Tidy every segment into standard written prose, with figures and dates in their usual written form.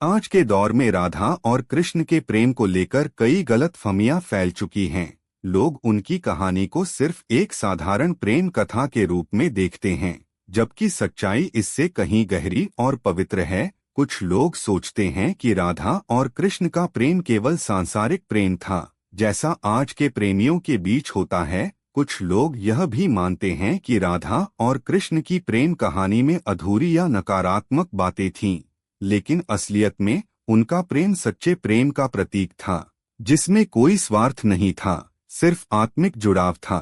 आज के दौर में राधा और कृष्ण के प्रेम को लेकर कई गलतफहमियां फैल चुकी हैं। लोग उनकी कहानी को सिर्फ एक साधारण प्रेम कथा के रूप में देखते हैं, जबकि सच्चाई इससे कहीं गहरी और पवित्र है। कुछ लोग सोचते हैं कि राधा और कृष्ण का प्रेम केवल सांसारिक प्रेम था, जैसा आज के प्रेमियों के बीच होता है। कुछ लोग यह भी मानते हैं कि राधा और कृष्ण की प्रेम कहानी में अधूरी या नकारात्मक बातें थीं, लेकिन असलियत में उनका प्रेम सच्चे प्रेम का प्रतीक था, जिसमें कोई स्वार्थ नहीं था, सिर्फ आत्मिक जुड़ाव था।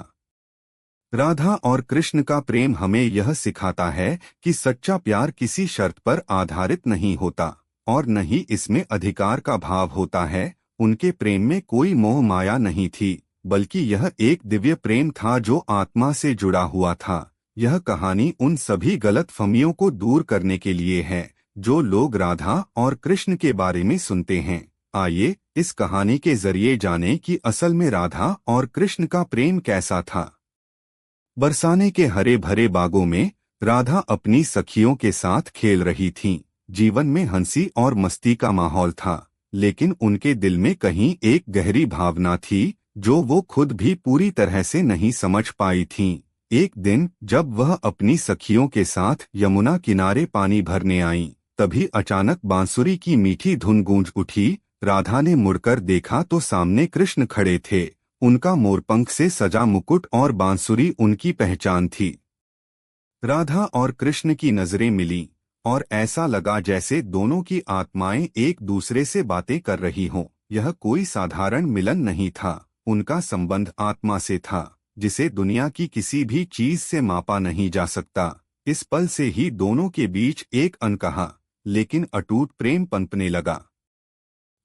राधा और कृष्ण का प्रेम हमें यह सिखाता है कि सच्चा प्यार किसी शर्त पर आधारित नहीं होता और न ही इसमें अधिकार का भाव होता है। उनके प्रेम में कोई मोह माया नहीं थी, बल्कि यह एक दिव्य प्रेम था जो आत्मा से जुड़ा हुआ था। यह कहानी उन सभी गलतफहमियों को दूर करने के लिए है जो लोग राधा और कृष्ण के बारे में सुनते हैं। आइए इस कहानी के जरिए जानें कि असल में राधा और कृष्ण का प्रेम कैसा था। बरसाने के हरे भरे बागों में राधा अपनी सखियों के साथ खेल रही थीं। जीवन में हंसी और मस्ती का माहौल था, लेकिन उनके दिल में कहीं एक गहरी भावना थी जो वो खुद भी पूरी तरह से नहीं समझ पाई थीं। एक दिन जब वह अपनी सखियों के साथ यमुना किनारे पानी भरने आईं, तभी अचानक बांसुरी की मीठी धुन गूंज उठी। राधा ने मुड़कर देखा तो सामने कृष्ण खड़े थे। उनका मोरपंख से सजा मुकुट और बांसुरी उनकी पहचान थी। राधा और कृष्ण की नजरें मिलीं और ऐसा लगा जैसे दोनों की आत्माएं एक दूसरे से बातें कर रही हों। यह कोई साधारण मिलन नहीं था, उनका संबंध आत्मा से था, जिसे दुनिया की किसी भी चीज से मापा नहीं जा सकता। इस पल से ही दोनों के बीच एक अनकहा लेकिन अटूट प्रेम पनपने लगा।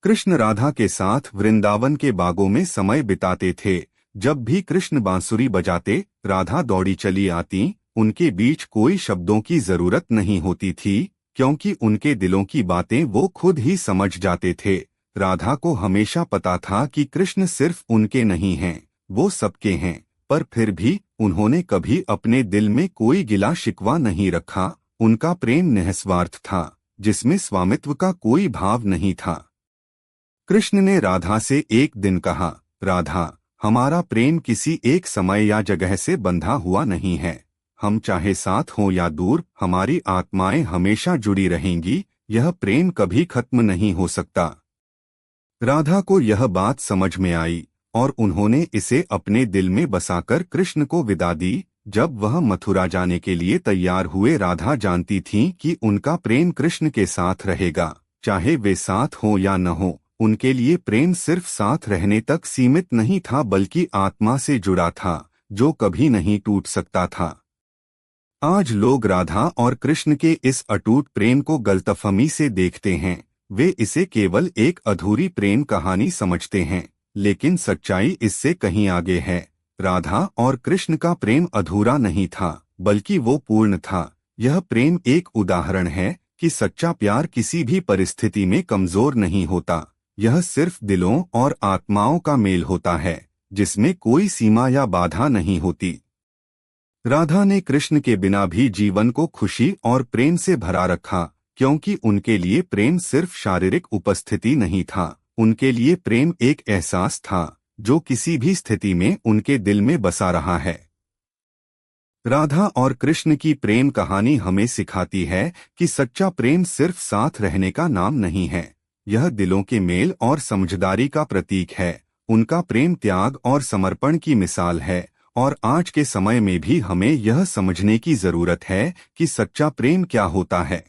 कृष्ण राधा के साथ वृंदावन के बागों में समय बिताते थे। जब भी कृष्ण बांसुरी बजाते, राधा दौड़ी चली आती। उनके बीच कोई शब्दों की जरूरत नहीं होती थी, क्योंकि उनके दिलों की बातें वो खुद ही समझ जाते थे। राधा को हमेशा पता था कि कृष्ण सिर्फ उनके नहीं हैं, वो सबके हैं, पर फिर भी उन्होंने कभी अपने दिल में कोई गिला शिकवा नहीं रखा। उनका प्रेम निस्वार्थ था, जिसमें स्वामित्व का कोई भाव नहीं था। कृष्ण ने राधा से एक दिन कहा, राधा, हमारा प्रेम किसी एक समय या जगह से बंधा हुआ नहीं है। हम चाहे साथ हों या दूर, हमारी आत्माएं हमेशा जुड़ी रहेंगी। यह प्रेम कभी खत्म नहीं हो सकता। राधा को यह बात समझ में आई और उन्होंने इसे अपने दिल में बसाकर कृष्ण को विदा दी। जब वह मथुरा जाने के लिए तैयार हुए, राधा जानती थीं कि उनका प्रेम कृष्ण के साथ रहेगा, चाहे वे साथ हों या न हों। उनके लिए प्रेम सिर्फ साथ रहने तक सीमित नहीं था, बल्कि आत्मा से जुड़ा था, जो कभी नहीं टूट सकता था। आज लोग राधा और कृष्ण के इस अटूट प्रेम को गलतफहमी से देखते हैं। वे इसे केवल एक अधूरी प्रेम कहानी समझते हैं, लेकिन सच्चाई इससे कहीं आगे है। राधा और कृष्ण का प्रेम अधूरा नहीं था, बल्कि वो पूर्ण था। यह प्रेम एक उदाहरण है कि सच्चा प्यार किसी भी परिस्थिति में कमजोर नहीं होता। यह सिर्फ दिलों और आत्माओं का मेल होता है, जिसमें कोई सीमा या बाधा नहीं होती। राधा ने कृष्ण के बिना भी जीवन को खुशी और प्रेम से भरा रखा, क्योंकि उनके लिए प्रेम सिर्फ शारीरिक उपस्थिति नहीं था। उनके लिए प्रेम एक एहसास था जो किसी भी स्थिति में उनके दिल में बसा रहा है। राधा और कृष्ण की प्रेम कहानी हमें सिखाती है कि सच्चा प्रेम सिर्फ साथ रहने का नाम नहीं है, यह दिलों के मेल और समझदारी का प्रतीक है। उनका प्रेम त्याग और समर्पण की मिसाल है, और आज के समय में भी हमें यह समझने की जरूरत है कि सच्चा प्रेम क्या होता है।